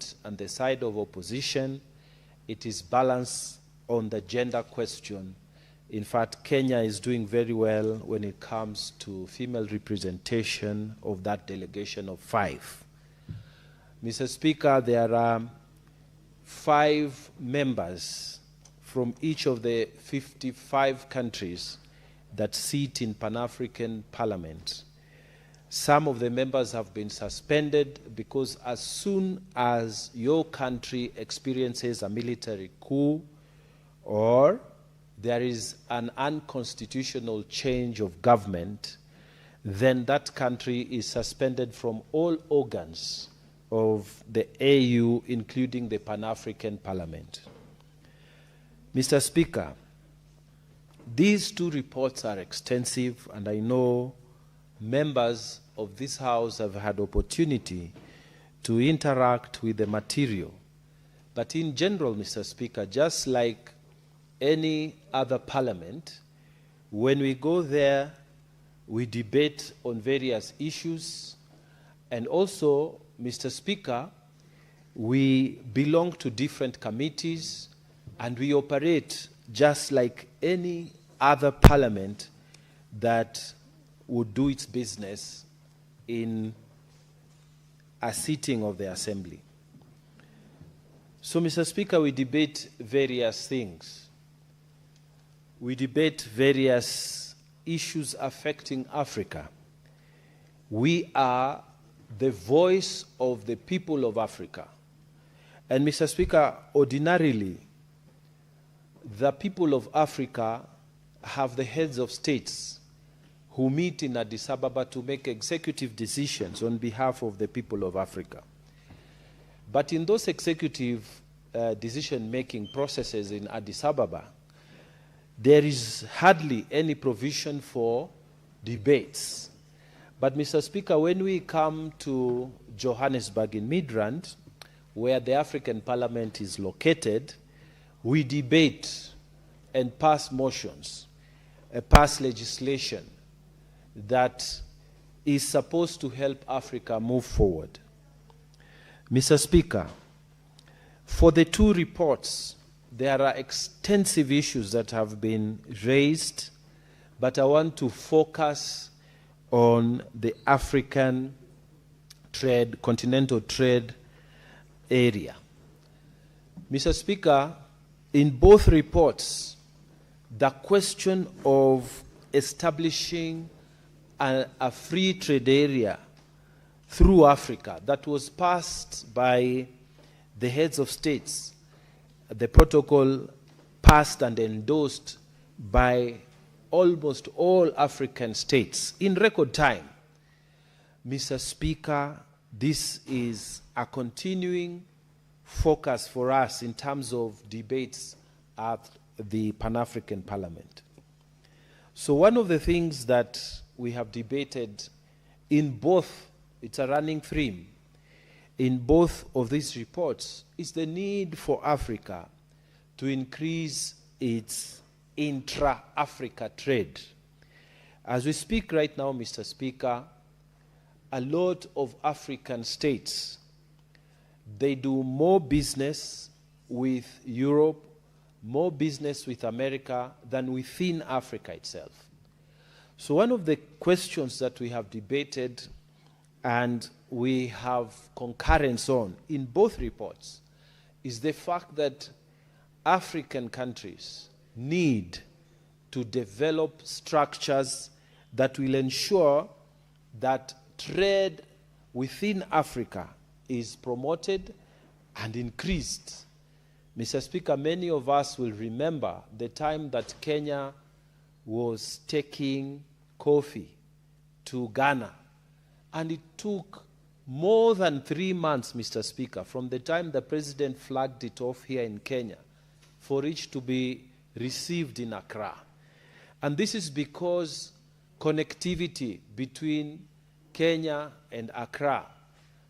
government and the side of opposition. It is balanced on the gender question. In fact, Kenya is doing very well when it comes to female representation of that delegation of 5. Mr. Speaker, there are 5 members from each of the 55 countries that sit in Pan-African Parliament. Some of the members have been suspended because as soon as your country experiences a military coup or there is an unconstitutional change of government, then that country is suspended from all organs of the AU, including the Pan-African Parliament. Mr. Speaker, these 2 reports are extensive, and I know members of this House have had opportunity to interact with the material. But in general, Mr. Speaker, just like any other parliament, when we go there, we debate on various issues, and also, Mr. Speaker, we belong to different committees, and we operate just like any other parliament that would do its business in a sitting of the assembly. So, Mr. Speaker, we debate various things. We debate various issues affecting Africa. We are the voice of the people of Africa. And, Mr. Speaker, ordinarily, the people of Africa have the heads of states who meet in Addis Ababa to make executive decisions on behalf of the people of Africa. But in those executive decision-making processes in Addis Ababa, there is hardly any provision for debates. But, Mr. Speaker, when we come to Johannesburg in Midrand, where the African Parliament is located, we debate and pass motions, pass legislation that is supposed to help Africa move forward. Mr. Speaker, for the 2 reports, there are extensive issues that have been raised, but I want to focus on the African trade, continental trade area. Mr. Speaker, in both reports, the question of establishing a free trade area through Africa that was passed by the heads of states, the protocol passed and endorsed by almost all African states in record time. Mr. Speaker, this is a continuing focus for us in terms of debates at the Pan-African Parliament. So one of the things that we have debated in both, it's a running theme, in both of these reports is the need for Africa to increase its intra-Africa trade. As we speak right now, Mr. Speaker, a lot of African states, they do more business with Europe, more business with America than within Africa itself. So one of the questions that we have debated and we have concurrence on in both reports is the fact that African countries need to develop structures that will ensure that trade within Africa is promoted and increased. Mr. Speaker, many of us will remember the time that Kenya was taking coffee to Ghana, and it took more than 3 months, Mr. Speaker, from the time the president flagged it off here in Kenya for it to be received in Accra. And this is because connectivity between Kenya and Accra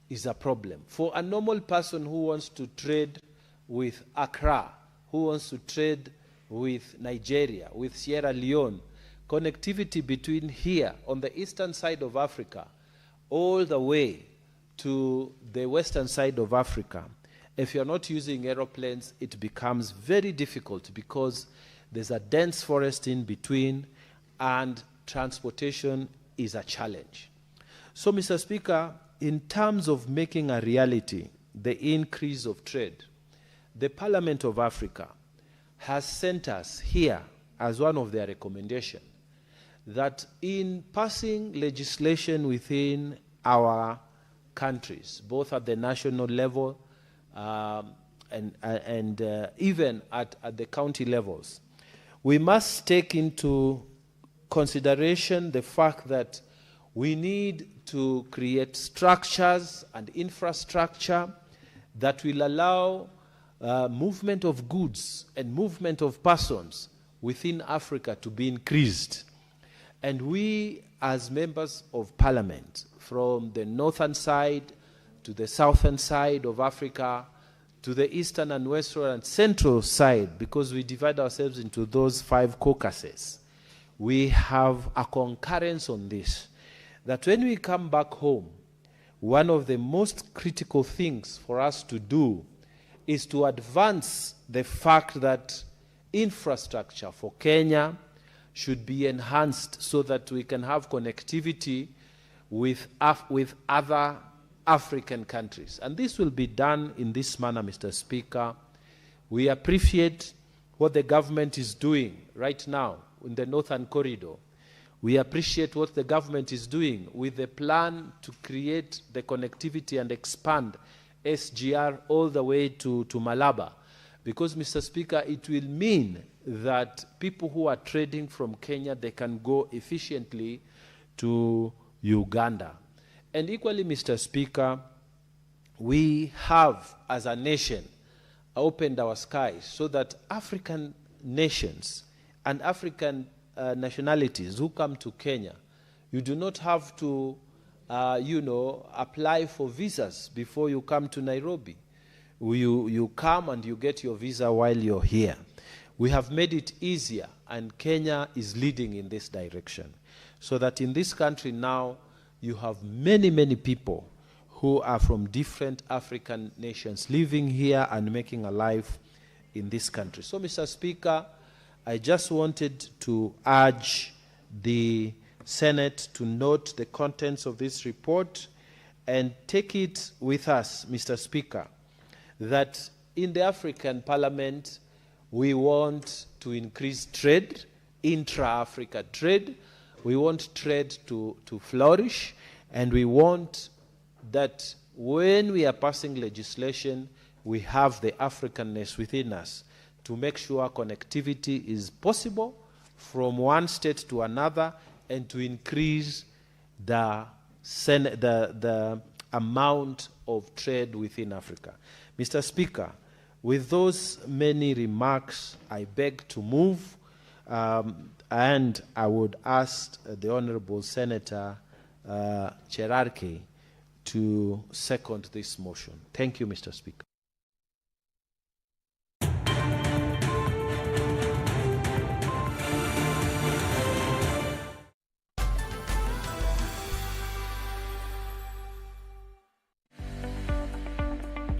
is a problem. For a normal person who wants to trade with Accra, who wants to trade with Nigeria, with Sierra Leone, connectivity between here on the eastern side of Africa all the way to the western side of Africa If you're not using aeroplanes, it becomes very difficult because there's a dense forest in between and transportation is a challenge. So, Mr. Speaker, in terms of making a reality the increase of trade, the Parliament of Africa has sent us here as one of their recommendations that in passing legislation within our countries, both at the national level and even at the county levels, we must take into consideration the fact that we need to create structures and infrastructure that will allow movement of goods and movement of persons within Africa to be increased. And we, as members of parliament, from the northern side to the southern side of Africa, to the eastern and western and central side, because we divide ourselves into those 5 caucuses, we have a concurrence on this, that when we come back home, one of the most critical things for us to do is to advance the fact that infrastructure for Kenya should be enhanced so that we can have connectivity with other African countries. And this will be done in this manner, Mr. Speaker. We appreciate what the government is doing right now in the Northern Corridor. We appreciate what the government is doing with the plan to create the connectivity and expand SGR all the way to Malaba. Because, Mr. Speaker, it will mean that people who are trading from Kenya, they can go efficiently to Uganda. And equally, Mr. Speaker, we have, as a nation, opened our skies so that African nations and African nationalities who come to Kenya, you do not have to, apply for visas before you come to Nairobi. You come and you get your visa while you're here. We have made it easier, and Kenya is leading in this direction. So that in this country now, you have many, many people who are from different African nations living here and making a life in this country. So, Mr. Speaker, I just wanted to urge the Senate to note the contents of this report and take it with us, Mr. Speaker, that in the African Parliament, we want to increase trade, intra-Africa trade. We want trade to flourish, and we want that when we are passing legislation, we have the Africanness within us to make sure connectivity is possible from one state to another and to increase the amount of trade within Africa. Mr. Speaker, with those many remarks, I beg to move, and I would ask the Honorable Senator Cherarke to second this motion. Thank you, Mr. Speaker.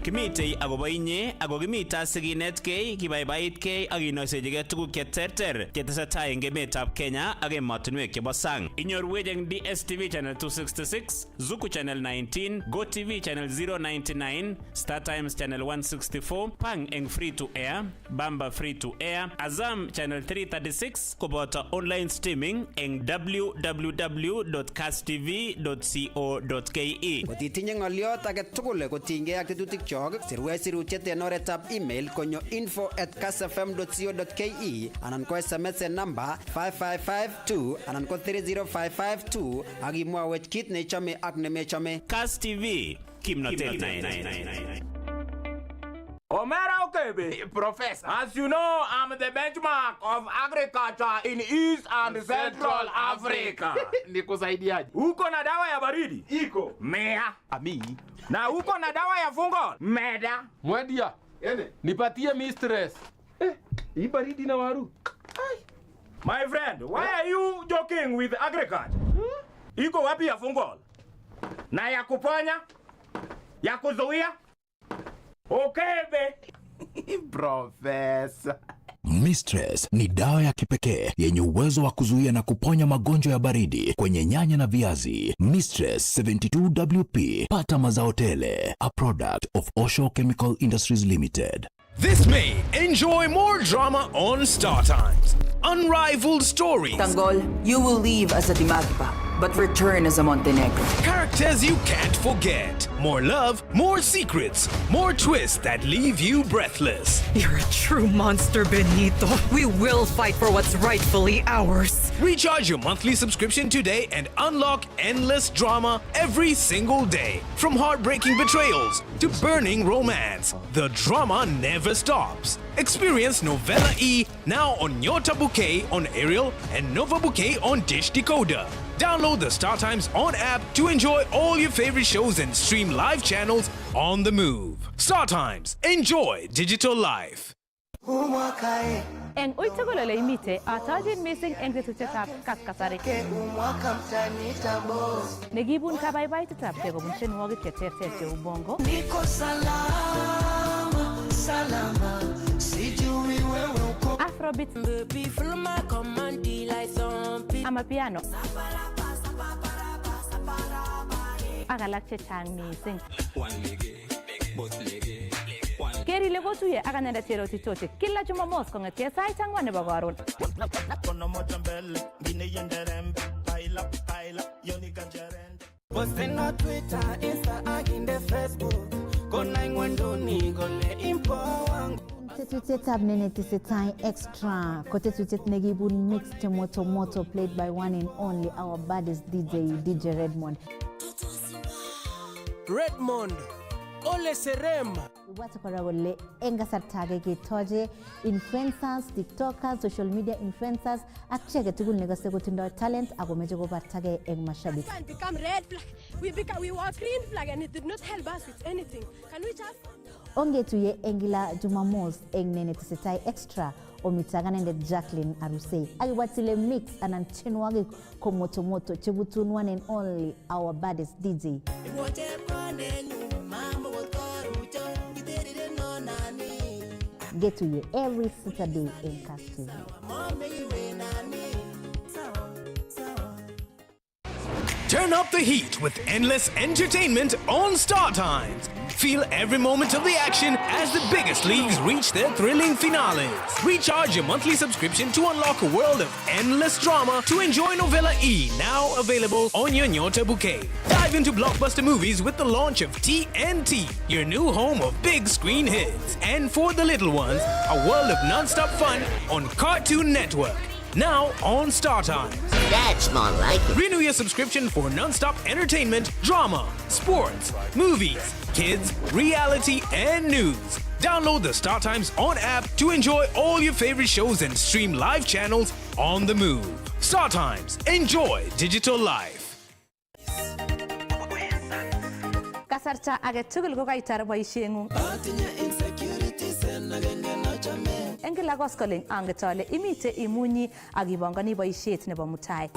Kimitei agobo inye ago kimita siginetkei kibaibaitkei ak kinoisechigei tuguk cheterter chetesetai eng emetab Kenya ak emotinwek chebo sang. Inyorwech eng DSTV channel 266, Zuku channel 19, GoTV channel 099, Star Times channel 164, Pang eng free to air, Bamba free to air, Azam channel 336 koboto online streaming eng www.kasstv.co.ke. Kotitinye ng'oliot age tugul kotinygei ak tetutik sirwech sirutiet en oretab email konyo info@kassfm.co.ke anan ko SMS en number 55552 anan ko 30552 ak imwawech kit nechome ak nemechome. Kass TV, kimnotet. Omera Okebe, Professor. As you know, I'm the benchmark of agriculture in East and Central Africa. Nikusaidiaje? Uko na dawa ya baridi? Iko. Mea. Ami. Na uko na dawa ya fungo? Meda. Mwedia. Nipatie mistress. Hii baridi na waru. My friend, why are you joking with agriculture? Iko wapi ya fungo? Na ya kuponya? Ya kuzuia? Okay, be. Professor. Mistress ni dawa ya kipekee yenye uwezo wa kuzuia na kuponya magonjwa ya baridi kwenye nyanya na viazi. Mistress 72WP, pata mazao tele, a product of Osho Chemical Industries Limited. This May, enjoy more drama on Star Times. Unrivaled stories. Tanggol, you will leave as a Dimagipa, but return as a Montenegro. Characters you can't forget. More love, more secrets, more twists that leave you breathless. You're a true monster, Benito. We will fight for what's rightfully ours. Recharge your monthly subscription today and unlock endless drama every single day. From heartbreaking betrayals to burning romance, the drama never stops. Experience Novella E now on Nyota Bouquet on Aerial and Nova Bouquet on Dish Decoder. Download the StarTimes On app to enjoy all your favorite shows and stream live channels on the move. StarTimes, enjoy digital life. En uitugolo le imite atajin missing en tetutyetab kaskasari. Negibun kabaibaitab kekobun tienwogik cheterter cheu bongo. Niko salama, salama, sijui wewe uko. Afrobeat. Amapiano. Ak alak chechang missing. Keri le kotuye ak anendet Cherotich Toche kila Jumamos kong'etkei sait 4 nebo karon. Posten na Twitter, Insta ak inde Facebook. Kona ingwenduni kole impo wangu. Tetutyetab nenetesetai extra. Ko tetutiet nekibun mix Moto Moto played by one and only our baddest DJ Redmond. Redmond. Ole Serem. Ibwate kora kole eng kasarta age ketoche influencers, tiktokers, social media influencers ak chi age tugul nekose kotindoi talent ako meche kobartagei eng mashabik. Can become red flag. We were green flag and it did not help us with anything. Can we just Ongetuye eng kila Jumamos eng nenetesetai extra omitaganendet Jacqueline Aruse. Akiwatile mix anan tienwogik ko Moto Moto chebutun one and only our baddest DJ. Get to you every Saturday in Kass TV. Turn up the heat with endless entertainment on Star Times. Feel every moment of the action as the biggest leagues reach their thrilling finales. Recharge your monthly subscription to unlock a world of endless drama to enjoy Novella E, now available on your Nyota Bouquet. Dive into blockbuster movies with the launch of TNT, your new home of big screen hits. And for the little ones, a world of non-stop fun on Cartoon Network. Now on Star Times. That's more like it. Renew your subscription for non-stop entertainment, drama, sports, movies, kids, reality, and news. Download the Star Times On app to enjoy all your favorite shows and stream live channels on the move. Star Times, enjoy digital life. Kasarta age tugul ko kaitar boisieng'ung. Eng kila koskoling anget ale imite imunyi ak ibongoni boisiet nebo mutai.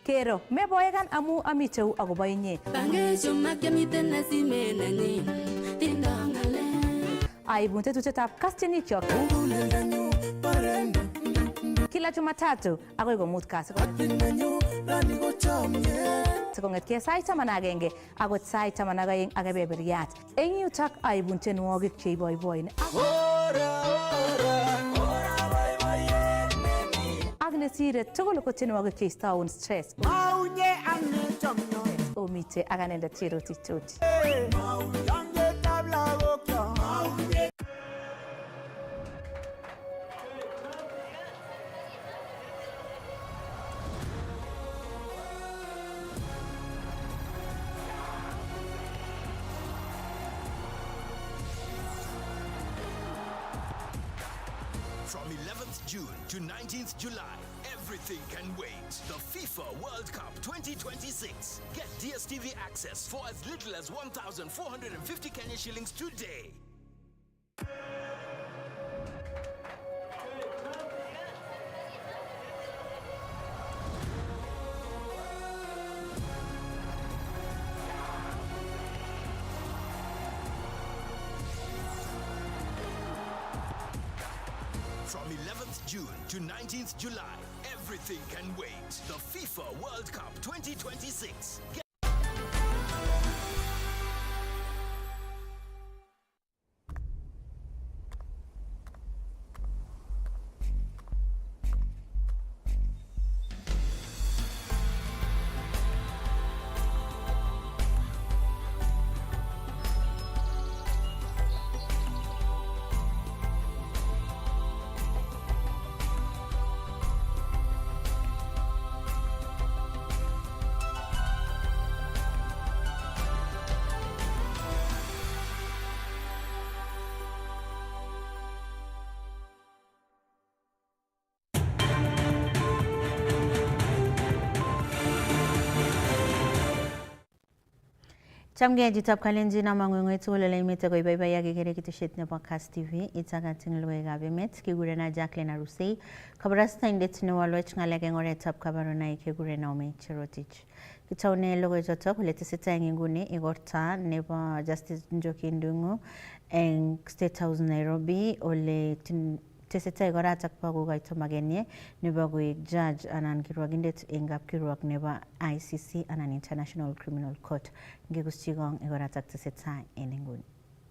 Kero, meboekan amu amiteu akobo inye. Aibun tetutyetab Kass tienikyok. Kila Jumatatu akoi komut kasi. Kong'etkei sait 11 akot sait 12 ak kebeberyat. Eng yutok aibun tienwogik cheiboiboin. Ak nesire tugul ko tienwogik cheistoun stress. Omite ak anendet Cherotich Toche. From 11th June to 19th July, everything can wait. The FIFA World Cup 2026. Get DSTV access for as little as 1,450 Kenya shillings today. From 11th June to 19th July, everything can wait. The FIFA World Cup 2026. Chamge jitab kalenjin na mangwengwe tulele imete ko ibaibaya gegere kiteshet nebo Kass TV itagating loega bemet kigurena Jacqueline Arusei kabarasta indet ne walwech ngalege ngoretab kabarona ikegurena ome Cherotich kitaune logo joto kuleteseta ngingune igorta nebo Justice Njoki Ndung'u en State House Nairobi ole teseta igorata pago gaito magenie nebo go judge anan kirwagindet engap kirwag nebo ICC anan International Criminal Court ngegustigong igorata teseta enenguni.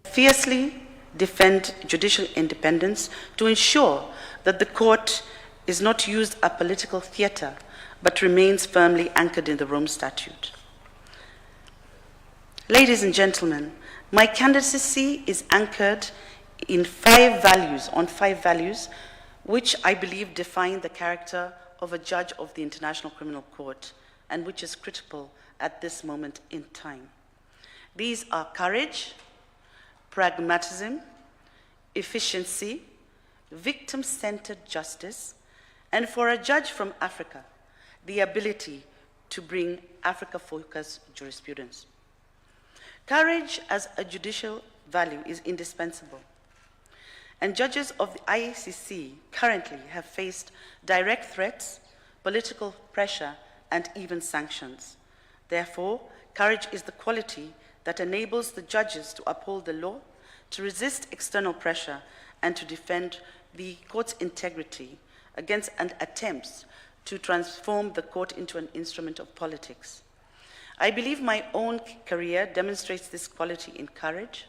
Fiercely defend judicial independence to ensure that the court is not used as political theater but remains firmly anchored in the Rome Statute. Ladies and gentlemen, my candidacy is anchored on 5 values which I believe define the character of a judge of the International Criminal Court and which is critical at this moment in time. These are courage, pragmatism, efficiency, victim-centered justice, and for a judge from Africa, the ability to bring Africa-focused jurisprudence. Courage as a judicial value is indispensable. And judges of the ICC currently have faced direct threats, political pressure, and even sanctions. Therefore, courage is the quality that enables the judges to uphold the law, to resist external pressure, and to defend the court's integrity against attempts to transform the court into an instrument of politics. I believe my own career demonstrates this quality in courage.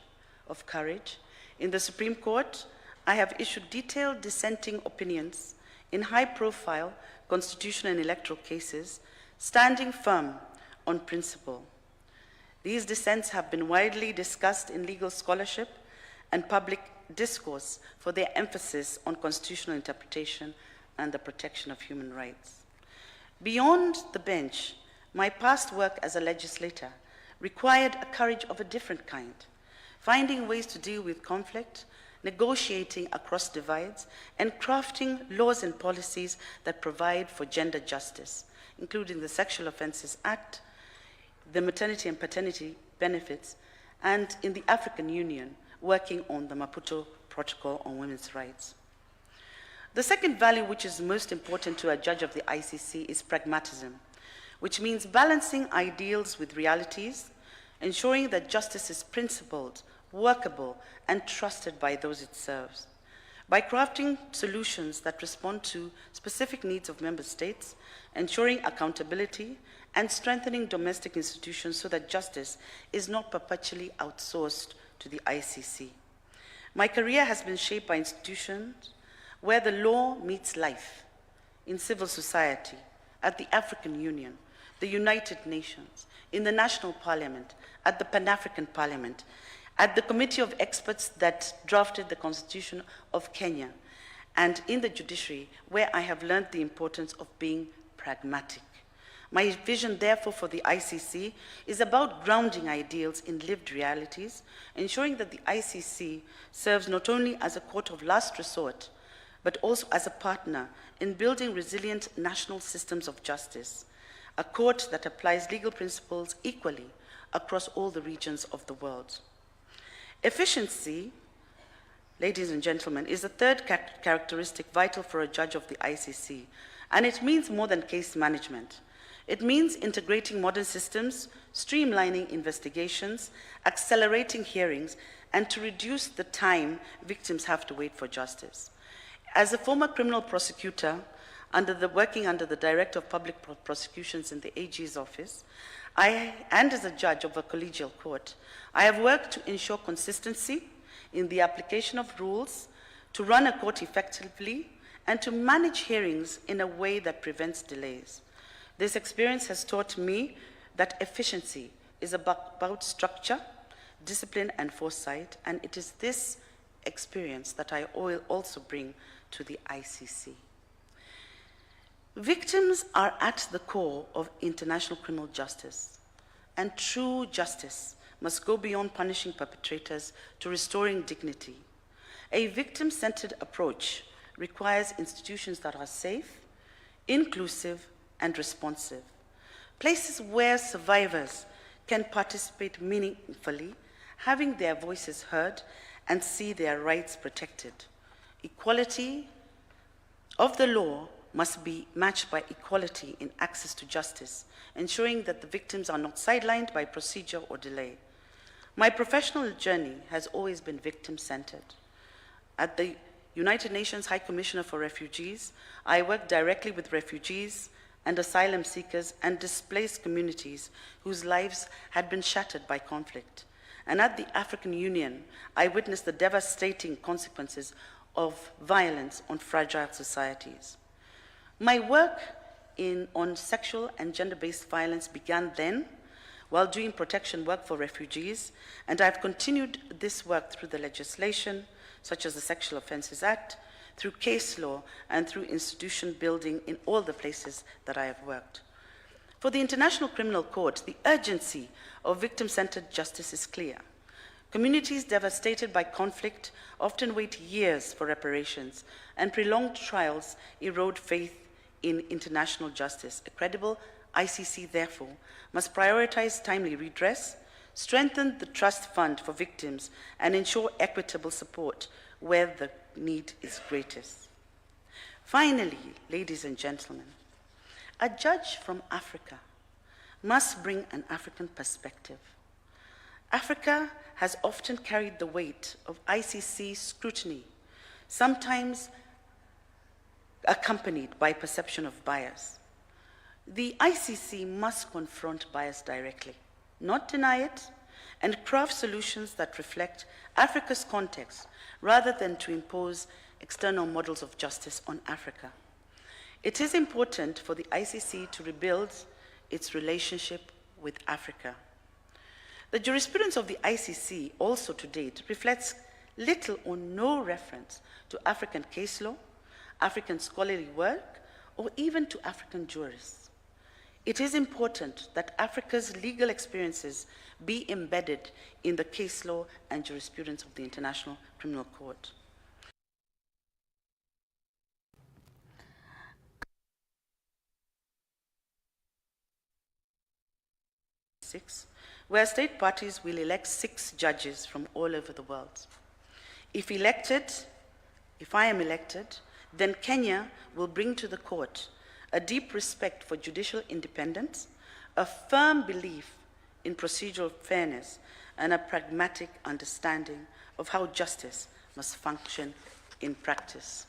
In the Supreme Court, I have issued detailed dissenting opinions in high-profile constitutional and electoral cases, standing firm on principle. These dissents have been widely discussed in legal scholarship and public discourse for their emphasis on constitutional interpretation and the protection of human rights. Beyond the bench, my past work as a legislator required a courage of a different kind, finding ways to deal with conflict, negotiating across divides, and crafting laws and policies that provide for gender justice, including the Sexual Offences Act, the maternity and paternity benefits, and in the African Union, working on the Maputo Protocol on Women's Rights. The second value which is most important to a judge of the ICC is pragmatism, which means balancing ideals with realities, ensuring that justice is principled, workable, and trusted by those it serves. By crafting solutions that respond to specific needs of member states, ensuring accountability, and strengthening domestic institutions so that justice is not perpetually outsourced to the ICC. My career has been shaped by institutions where the law meets life, in civil society, at the African Union, the United Nations, in the National Parliament, at the Pan-African Parliament, at the committee of experts that drafted the Constitution of Kenya, and in the judiciary, where I have learned the importance of being pragmatic. My vision, therefore, for the ICC is about grounding ideals in lived realities, ensuring that the ICC serves not only as a court of last resort, but also as a partner in building resilient national systems of justice, a court that applies legal principles equally across all the regions of the world. Efficiency, ladies and gentlemen, is the third characteristic vital for a judge of the ICC, and it means more than case management. It means integrating modern systems, streamlining investigations, accelerating hearings, and to reduce the time victims have to wait for justice. As a former criminal prosecutor, working under the Director of Public Prosecutions in the AG's office, and as a judge of a collegial court, I have worked to ensure consistency in the application of rules, to run a court effectively, and to manage hearings in a way that prevents delays. This experience has taught me that efficiency is about structure, discipline, and foresight, and it is this experience that I will also bring to the ICC. Victims are at the core of international criminal justice, and true justice must go beyond punishing perpetrators to restoring dignity. A victim-centered approach requires institutions that are safe, inclusive, and responsive, places where survivors can participate meaningfully, having their voices heard and see their rights protected. Equality of the law must be matched by equality in access to justice, ensuring that the victims are not sidelined by procedure or delay. My professional journey has always been victim-centered. At the United Nations High Commissioner for Refugees, I work directly with refugees and asylum seekers and displaced communities whose lives had been shattered by conflict. And at the African Union, I witnessed the devastating consequences of violence on fragile societies. My work on sexual and gender-based violence began then, while doing protection work for refugees, and I've continued this work through the legislation, such as the Sexual Offences Act, through case law, and through institution building in all the places that I have worked. For the International Criminal Court, the urgency of victim-centered justice is clear. Communities devastated by conflict often wait years for reparations, and prolonged trials erode faith in international justice. A credible ICC, therefore, must prioritize timely redress, strengthen the trust fund for victims, and ensure equitable support where the need is greatest. Finally, ladies and gentlemen, a judge from Africa must bring an African perspective. Africa has often carried the weight of ICC scrutiny, sometimes accompanied by perception of bias. The ICC must confront bias directly, not deny it, and craft solutions that reflect Africa's context rather than to impose external models of justice on Africa. It is important for the ICC to rebuild its relationship with Africa. The jurisprudence of the ICC also to date reflects little or no reference to African case law, African scholarly work, or even to African jurists. It is important that Africa's legal experiences be embedded in the case law and jurisprudence of the International Criminal Court. Where state parties will elect 6 judges from all over the world. If I am elected, then Kenya will bring to the court a deep respect for judicial independence, a firm belief in procedural fairness, and a pragmatic understanding of how justice must function in practice.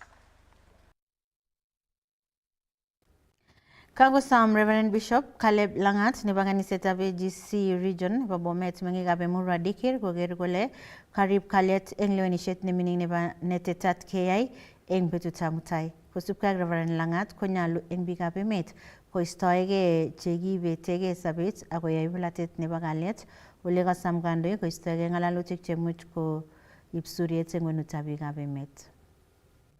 Kago Sam Reverend Bishop Caleb Langat ni kanisa be GC region ba Bomet mengi gabe murwa dikir ko ger gole karib kalet engleweni shet ni mining ne ba netetat KI eng betuta mutai ko supka Reverend Langat ko nyalu eng bigabe met ko istoege chegi betege sabit ako yaibulatet ne ba galet ulega sam gando ko istoege ngalalutik chemuch ko ipsuriet ngonu tabigabe met.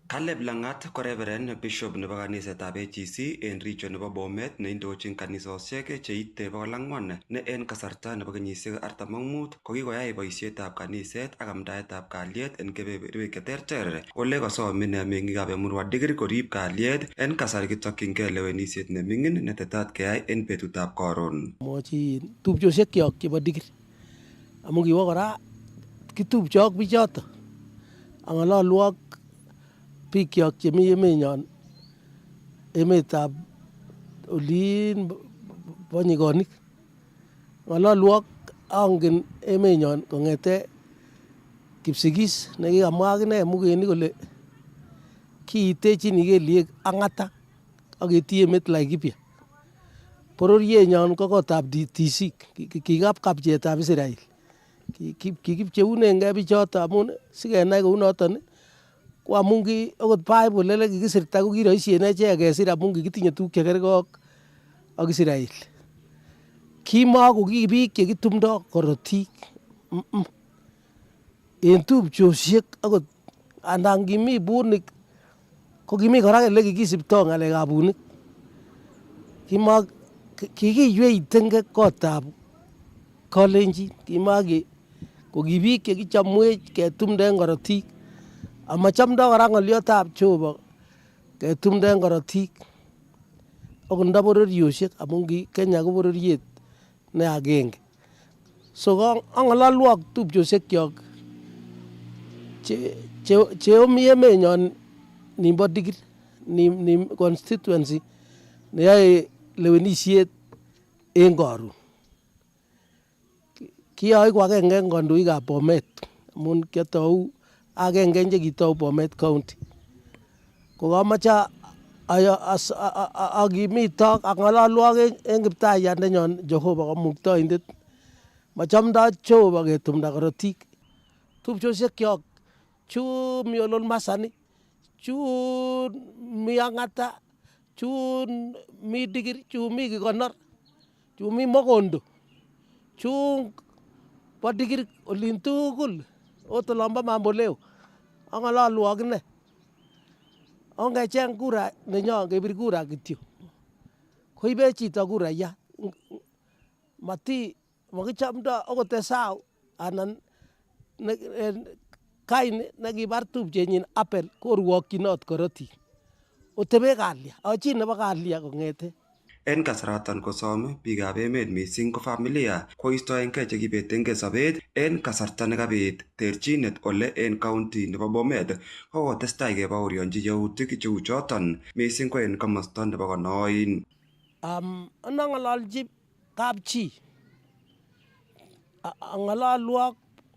Caleb Langat ko Reverend Bishop nebo kanisetab AGC en region nebo Bomet ne indochin kanisosiek cheite 400 ne en kasarta nebo kenyisiek 45 ko kikoyai boisietab kaniset ak amdaetab kalyet en kebeberwek cheterter. Ole kosom ine meng'ikab Emurwa Dikir korib kalyet en kasari kitokyingei lewenisiet ne ming'in netetat keyai en betutab koron. Mochi tupchosiekyok chebo Dikir amu kiwo kora kitupcho ak bichoto ang'ololu ak bikyok chemi emenyon emetab olin bo Nyikonik ng'ololu ak angen emenyon kong'ete Kipsigis nekikamwa akine mugenik kole kiitechin keliek ang'ata ak ketie met Laikipia. Bororienyon ko kotab tisik kikapkapchetab Israel. Kikipcheunengei bichoto amun sikenai kounoton ko amun okot Bible lele kikisirta ko kiroisien echek kesir amun kikitinye tuguk chekergei ak Israel. Kimako ki biik chekitumdo korotik. En tupchosiek akot andan kimi bunik ko kimi kora ele kikisipto ng'alekab bunik. Kikiywei tenge kotab Kalenjin, kimake ko ki biik chekichomwech ketumde en korotik. Amachamdo kora ng'oliotab Jehova ketumde en korotik. Okot ndo bororiosiek amun Kenya ko bororiet ne agenge. So ang'ololwo ak tupchosiekyok cheomi emenyon nimbo Digiri, ni constituency neyoe lewenisiet en koron. Kioiku agenge en kandoikab Bomet amun kiotou agenge en chekitou Bomet County. Ko kamoche akimito ang'ololwok en kiptayat Jehova kamuktoindet. Machamdo Jehova ketumda korotik. Tupchosiekyok chun mi olon Masani, chun mi Ang'ata, chun mi Digiri, chun mi Kikonor, chun mi Mokondo, chun bo Digiri olin tugul ot olombo Mamboleo ang'ololu ak ine. Ongecheng kura nenyon kebir kura kityo koibe chito kurayat. Makichamdo okot Esau anan Kain nekibar tupchenyin Abel korwokyinot korotik. Otebe kalia, achi nebo kalia kong'ete. En kasaraton kosome biikab emet missing ko familia koistoengei chekibetengei sobet en kasarta nekabit terchinet ole en county nebo Bomet kokotestai kebaorionji yautik cheu choton missing ko en komosta nebo Konoin. Anang'ololji kapchi ang'ololwok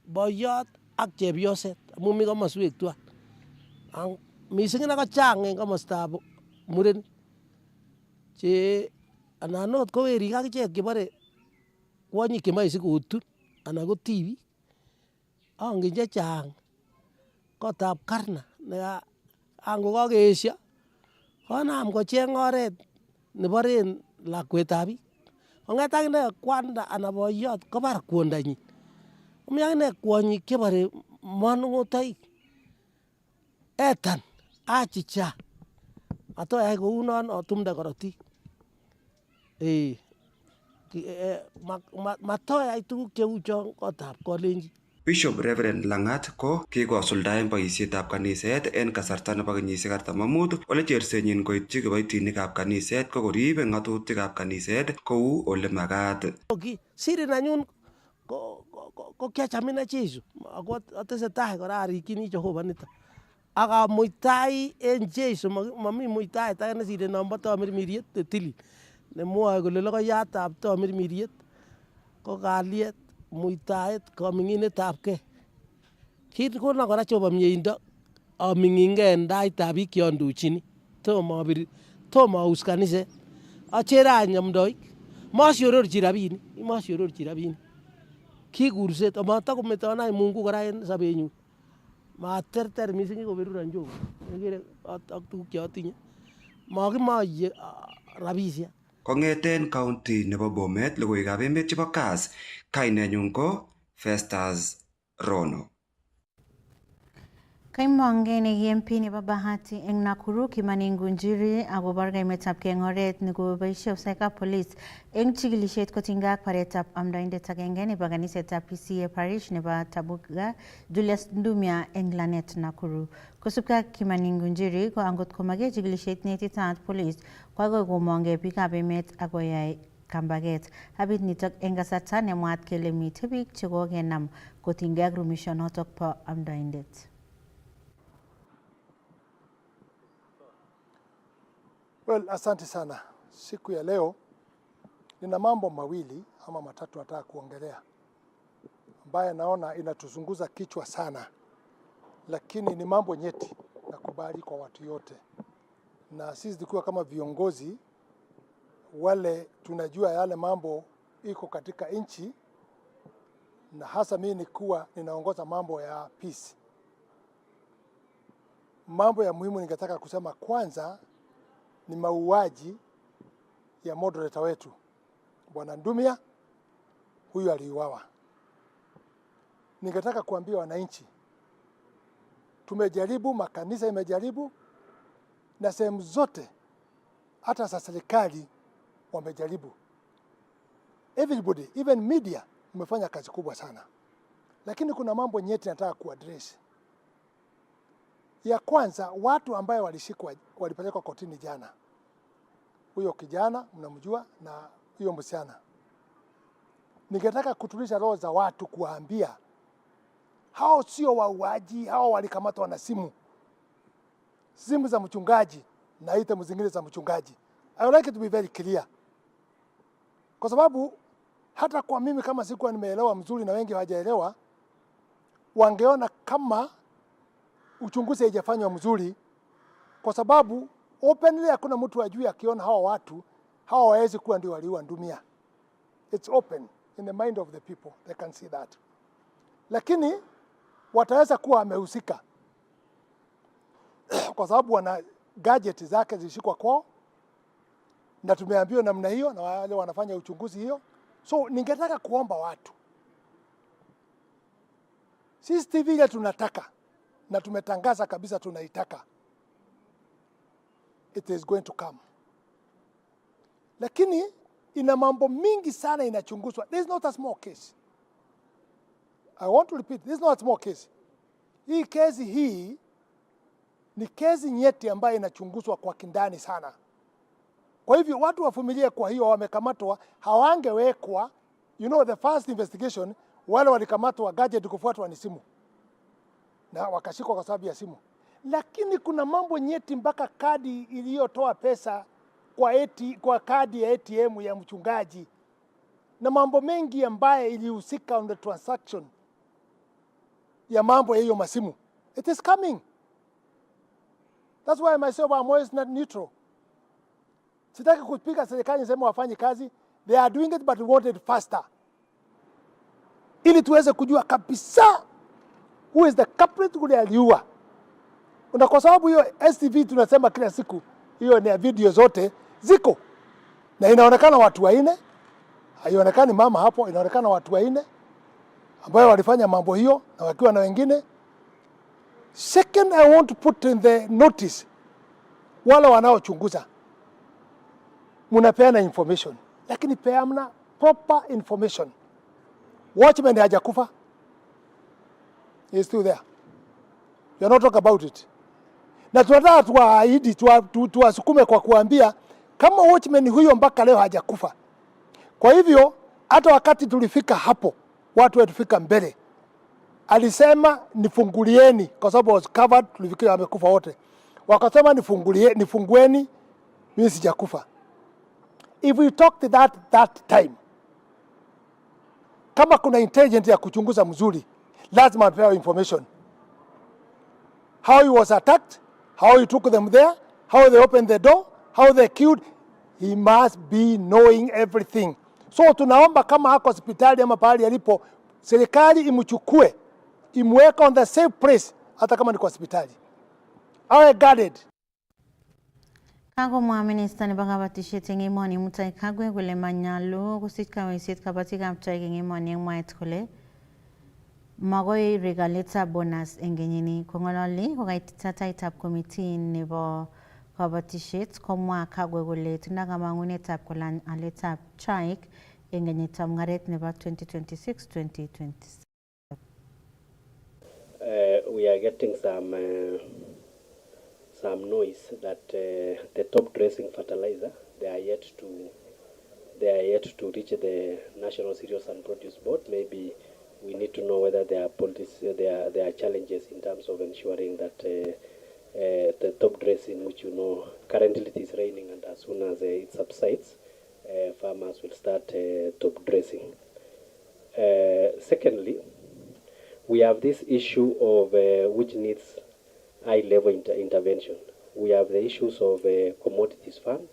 boyot ak chepyoset amun mi komoswek tuan. Missing ine kochang en komostab murenik che anan ot ko werik akichek chebore kwonyik chemoe sikotun anan ko tibik. Angen chechang kotab Karna angokakeesyo konam kocheng oret neboren lakwetab biik. Kong'et akine kwanda anan boyot kobar kwondanyin. Komi akine kwonyik chebore manung'otoik. Etan achicha matoyai kounon atumde korotik. Matoyai tuguk cheu chon kotab Kalenjin. Bishop Reverend Lang'at ko kikosuldaen boisietab kaniset en kasarta nebo kenyisiek 45 ole chersenyin koityi kiboitinikab kaniset ko korib ng'atutikab kaniset kou ole makat. Siri nenyun ko kiacham ine Jesu ako atesetai kora arikyini Jehova nito. Akamuitai en Jesu mami muitaet age nesire nombo tamirmiriet netilil nemwoe kole logoiyatab tamirmiriet ko kalyet, muitaet, kaming'inetabgei. Kit konon kora Jehova mieindo aming'ingei en taitab biik cheondochini tomo aus kaniset. Achere any amdoik masiororchi rabinik. Ki kurset amatakometon any Mungu kora en sobenyun. Materter missing koberuron Jehova nekere ak tuguk cheotinye makimoye rabisiek. Kong'eten county nebo Bomet logoiwekab emet chebo Kass, kainenyun ko Festus Rono. Kaimong'en EMP nebo Bahati eng Nakuru Kimani Ngunjiri akobar kaimetabgei eng oret nekoboisie ofisaiekab police eng chikilisiet kotinygei ak baretab amdoindet agenge nebo kanisetab PCA Parish nebo Tabuga Julius Ndumia eng Lanet Nakuru. Kosubkei ak Kimani Ngunjiri ko angot komakei chikilisiet neititaat police ko agoi komong'ei biikab emet akoyai kambaget. Habit nitok eng kasarta nemwaat kele mitei biik chekokenam kotinygei ak rumishonotok bo amdoindet. Well, asante sana. Siku ya leo nina mambo mawili ama matatu nataka kuongelea ambaye naona inatuzunguza kichwa sana, lakini ni mambo nyeti na hatukubali kwa watu yote, na sisi tukiwa kama viongozi wale tunajua yale mambo iko katika nchi, na hasa mimi nikuwa ninaongoza mambo ya peace. Mambo ya muhimu ningetaka kusema kwanza ni mauaji ya moderator wetu Bwana Ndumia, huyu aliuawa. Ningetaka kuambia wananchi, tumejaribu, makanisa imejaribu, na sehemu zote hata za serikali wamejaribu. Everybody, even media, umefanya kazi kubwa sana. Lakini kuna mambo nyeti nataka kuaddress. Ya kwanza, watu ambaye walishikwa, walipelekwa kotini jana. Huyo kijana mnamjua na huyo msichana. Ningetaka kutuliza roho za watu kuwaambia hao sio wauaji, hao walikamatwa na simu za mchungaji na item zingine za mchungaji. I would like it to be very clear. Kwa sababu hata kwa mimi kama sikuwa nimeelewa mzuri na wengi hawajaelewa, wangeona kama uchunguzi haijafanywa mzuri, kwa sababu openly hakuna mtu ajui akiona hawa watu hawa hawezi kuwa ndio waliua Ndumia. It's open in the mind of the people, they can see that. Lakini wataweza kuwa amehusika kwa sababu wana gadget zake zilishikwa kwao, na tumeambiwa namna hiyo na wale wanafanya uchunguzi hiyo. So ningetaka kuomba watu, sisi TV ile tunataka na tumetangaza kabisa tunaitaka, it is going to come. Lakini ina mambo mingi sana inachunguzwa. This is not a small case. I want to repeat, this is not a small case. Hii kesi hii ni kesi nyeti ambayo inachunguzwa kwa kindani sana. Kwa hivyo watu wavumilie, kwa hiyo wamekamatwa, hawangewekwa, you know, the first investigation, wale walikamatwa gadget kufuatwa ni simu, na wakashikwa kwa sababu ya simu. Lakini kuna mambo nyeti mpaka kadi iliyotoa pesa kwa kadi ya ATM ya mchungaji, na mambo mengi ambaye ilihusika on the transaction ya mambo ya hiyo masimu. It is coming. That's why myself I'm always not neutral. Sitaki kupiga serikali nisema wafanye kazi. They are doing it but we want it faster, ili tuweze kujua kabisa who is the culprit kule aliua. Na kwa sababu hiyo STV tunasema kila siku, hiyo ni video zote ziko na inaonekana watu wanne, haionekani mama hapo, inaonekana watu wanne ambao walifanya mambo hiyo na wakiwa na wengine. Second, I want to put in the notice wale wanaochunguza, mnapeana information lakini peamna proper information. Watchman hajakufa, he is still there. You are not talking about it. Na tunataka tuwaahidi, tuwasukume kwa kuambia kama watchman huyo mpaka leo hajakufa. Kwa hivyo hata wakati tulifika hapo, watu watufika mbele, alisema nifungulieni kwa sababu was covered, tulifikiria amekufa wote. Wakasema nifungueni, mimi sijakufa. If we talked that time, kama kuna intelligence ya kuchunguza mzuri, lazima apewe information. How he was attacked, how he took them there, how they opened the door, how they killed. He must be knowing everything. So tunaomba kama hako hospitali ama pahali alipo, serikali imchukue, imweka on the safe place, hata kama ni kwa hospitali. Awe guarded. Kago mwa minister ni baka batishet ngimoni mutai kagwe kule manyalo kusika wisit kabatika mtai ngimoni ngmait kule magoi regaleta bonus engenyini kongololi kokaitita taitab committee nebo kabatishet komwa kagwe kule tindakamangunetab kolan aletab chaik engenyitab ngaret nebo 2026-2027. We are getting some noise that the top dressing fertilizer they are yet to reach the National Cereals and Produce Board. Maybe we need to know whether there are challenges in terms of ensuring that the top dressing, which currently it is raining, and as soon as it subsides, farmers will start top dressing. Secondly, we have this issue of which needs high-level intervention. We have the issues of commodities fund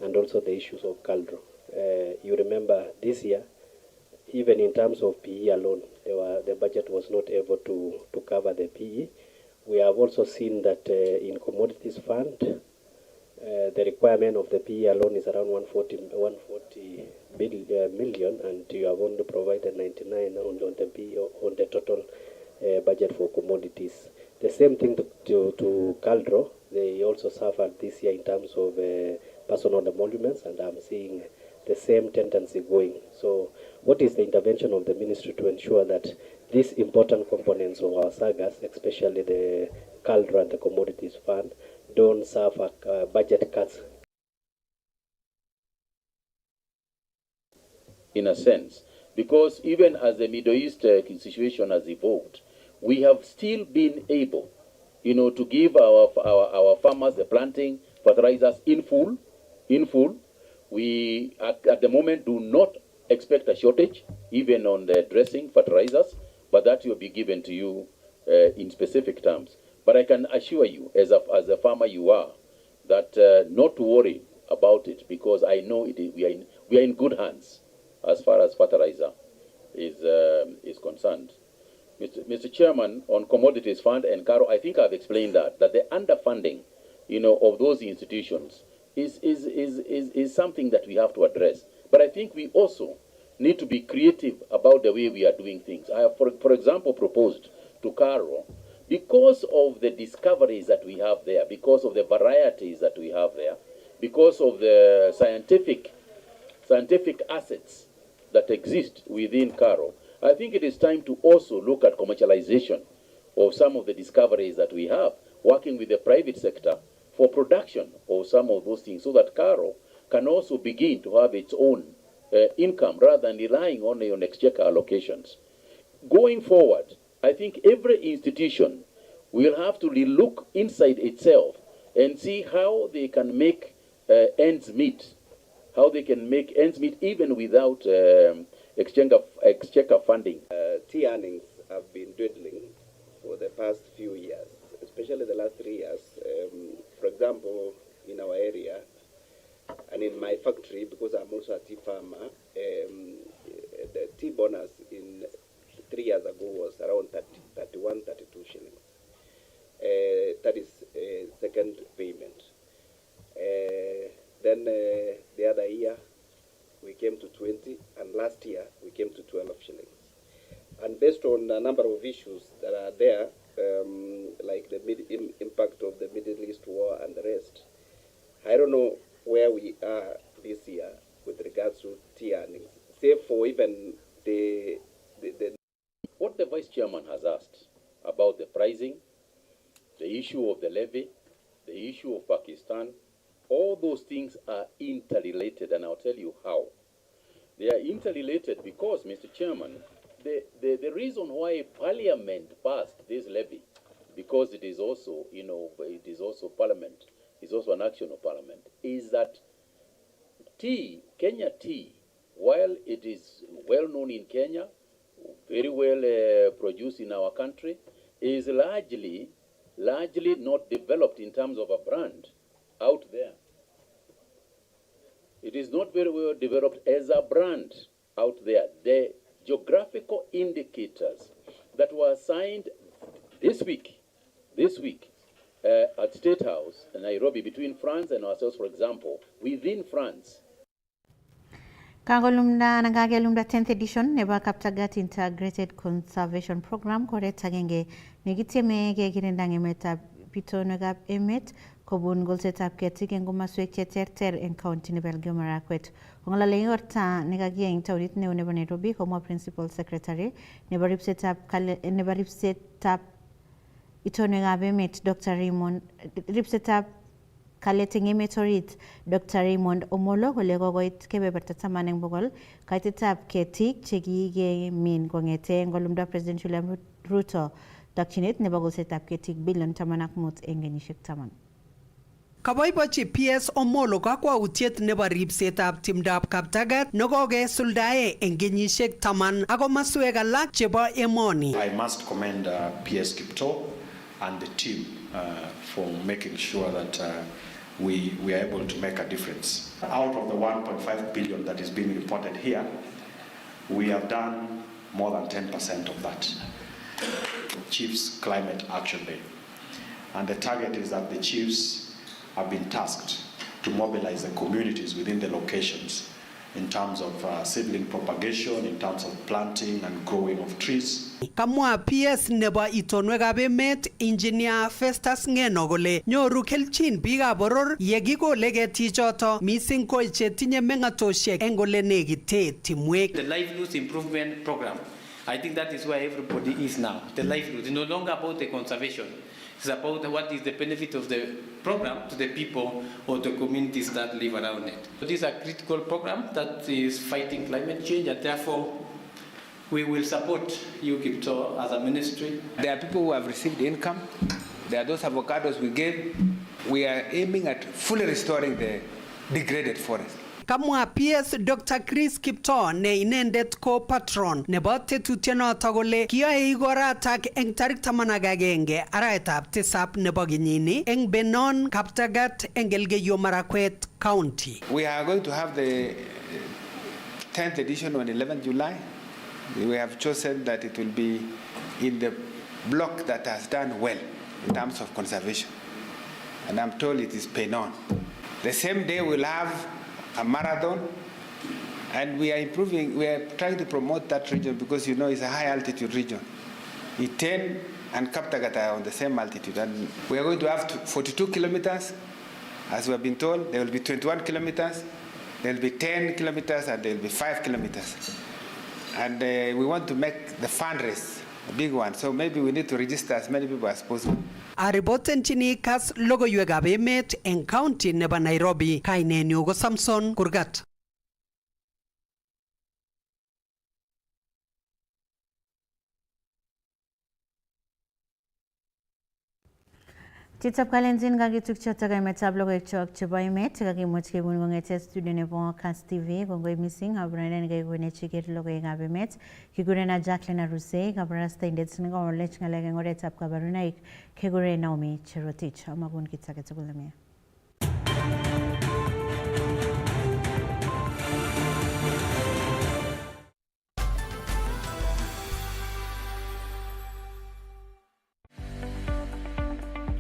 and also the issues of CALDRO. You remember this year, even in terms of PE alone, the budget was not able to cover the PE. We have also seen that in commodities fund, the requirement of the PE alone is around 140 million, and you have only provided 99 on the PE on the total budget for commodities. The same thing to CALDRO. They also suffered this year in terms of personal emoluments, and I'm seeing the same tendency going. So what is the intervention of the ministry to ensure that these important components of our sagas, especially the CALDRO and the commodities fund, don't suffer budget cuts? In a sense, because even as the Middle East situation has evolved, we have still been able, to give our farmers the planting fertilizers in full. We at the moment do not expect a shortage, even on the dressing fertilizers, but that will be given to you in specific terms. But I can assure you, as a farmer you are, that not to worry about it, because I know we are in good hands as far as fertilizer is concerned. Mr. Chairman, on commodities fund and Caro, I think I've explained that the underfunding, of those institutions is something that we have to address. But I think we also need to be creative about the way we are doing things. I have, for example, proposed to Caro, because of the discoveries that we have there, because of the varieties that we have there, because of the scientific assets that exist within Caro, I think it is time to also look at commercialization of some of the discoveries that we have, working with the private sector for production of some of those things, so that Caro can also begin to have its own income rather than relying only on exchequer allocations. Going forward, I think every institution will have to look inside itself and see how they can make ends meet, even without exchequer funding. Tea earnings have been dwindling for the past few years, especially the last 3 years. For example, in our area and in my factory, because I'm also a tea farmer, the tea bonus in 3 years ago was around 31, 32 shillings. That is second payment. Then the other year we came to 20, and last year we came to 12 shillings. And based on a number of issues that are there, like the impact of the Middle East war and the rest, I don't know where we are this year with regards to tea earnings, save for even the What the Vice Chairman has asked about the pricing, the issue of the levy, the issue of Pakistan, all those things are interrelated, and I'll tell you how. They are interrelated because, Mr. Chairman, the reason why Parliament passed this levy, because it is also, it is also Parliament, it's also an action of Parliament, is that tea, Kenya tea, while it is well known in Kenya, very well produced in our country, is largely not developed in terms of a brand out there. It is not very well developed as a brand out there. The geographical indicators that were assigned this week at State House in Nairobi between France and ourselves, for example, within France. Kangolumda nagagelumda 10th edition nebo Kaptagat Integrated Conservation Program koret agenge negitieme kekirindang emetab pitonwekab emet kobun golsetab ketik eng komaswek cheterter eng county nebo Elgeyo Marakwet. Kongalale igorta nekakiya eng taunit neo nebo Nairobi komwa Principal Secretary nebo ripsetab itonwekab emet Dr. Raymond ripsetab kalet eng emet orit Dr. Raymond Omolo kole kokoit kebeberta 10 eng bokol kaitetab ketik chekikemin kongete eng olumda President William Ruto takchinet nebo golsetab ketik bilion 15 eng kenyisiek 10. Kaboibochi PS Omolo kakwautiet nebo ripsetab timdab Kaptagat nekokesuldae eng kenyisiek 10 ako maswek alak chebo emoni. I must commend PS Kipto and the team for making sure that we are able to make a difference. Out of the 1.5 billion that is being reported here, we have done more than 10% of that. Chiefs Climate Action Day. And the target is that the chiefs have been tasked to mobilize the communities within the locations in terms of seedling propagation, in terms of planting and growing of trees. Kamwa PS nebo itonwekab emet Engineer Festus Ngeno kole nyoru kelchin biikab boror yekikole ketichoto mising ko chetinye meng'atoshek eng ole nekite timwek. The livelihoods improvement program, I think that is where everybody is now. The livelihood is no longer about the conservation. It's about what is the benefit of the program to the people or the communities that live around it. So this is a critical program that is fighting climate change, and therefore we will support you, Kipto, as a ministry. There are people who have received income. There are those avocados we gave. We are aiming at fully restoring the degraded forest. Kamwa PS Dr. Chris Kipto ne inendet ko patron nebo tetutienoto kole kiyoe igoratak eng tarik 11 arawetab tisab nebo kenyini eng Benon, Kaptagat eng Elgeyo Marakwet County. We are going to have the 10th edition on 11th July. We have chosen that it will be in the block that has done well in terms of conservation. And I'm told it is Benon. The same day we'll have a marathon, and we are trying to promote that region because it's a high altitude region. Iten and Kaptagat are on the same altitude, and we are going to have 42 kilometers. As we have been told, there will be 21 kilometers, there will be 10 kilometers, and there will be 5 kilometers. And we want to make the fun race a big one, so maybe we need to register as many people as possible. Aribotenchini Kass logoiwekab emet eng county nebo Nairobi, kainenyu ko Samson Kurgat. Chitab kalenjin kakitukchoto emetab logoiwekchok chebo emet chekakimuch kebun kong'ete studio nebo Kass TV. Kongoi mising aburenen kaikonech iker logoiwekab emet. Kigurena Jacqueline Aruse, kabarastaindet nekawalech ng'alek eng oretab kabarunoik kekure Naomi Cherotich. Amakun kit age tugul nemie.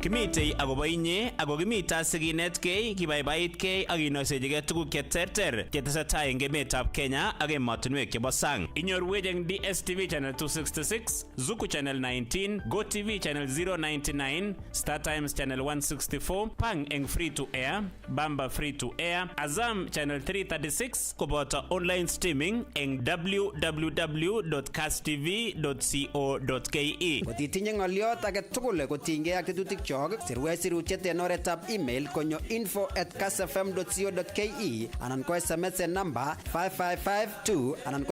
Kimitei akobo inye ako kimita sikinetkei kibaibaitkei ak kinoisechigei tuguk cheterter chetesetai eng emetab Kenya ak emotinwek chebo sang. Inyorwech eng DSTV channel 266, Zuku channel 19, GoTV channel 099, Star Times channel 164, Pang eng free to air, Bamba free to air, Azam channel 336 koboto online streaming eng www.kasstv.co.ke. Kotitinye ng'oliot age tugul kotinygei ak tetutik sirwech sirutiet en oretab email konyo info@kassfm.co.ke anan ko SMS en number 5552 anan